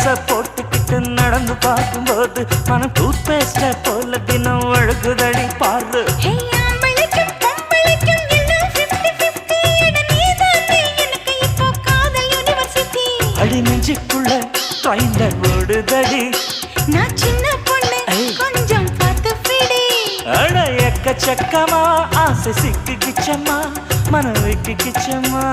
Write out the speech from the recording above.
ட்ரெஸ்ஸ போட்டுக்கிட்டு நடந்து பார்க்கும்போது மனம் டூத் பேஸ்ட போல தினம் அழுகுதடி பாரு. அடி நெஞ்சுக்குள்ள ட்ரைலர் ஓடுதடி. நான் சின்ன பொண்ணு கொஞ்சம் பார்த்து பிடி. அட எக்கச்சக்கமா ஆசை சிக்கிக்கிச்சம்மா மனம் வைக்கிச்சம்மா.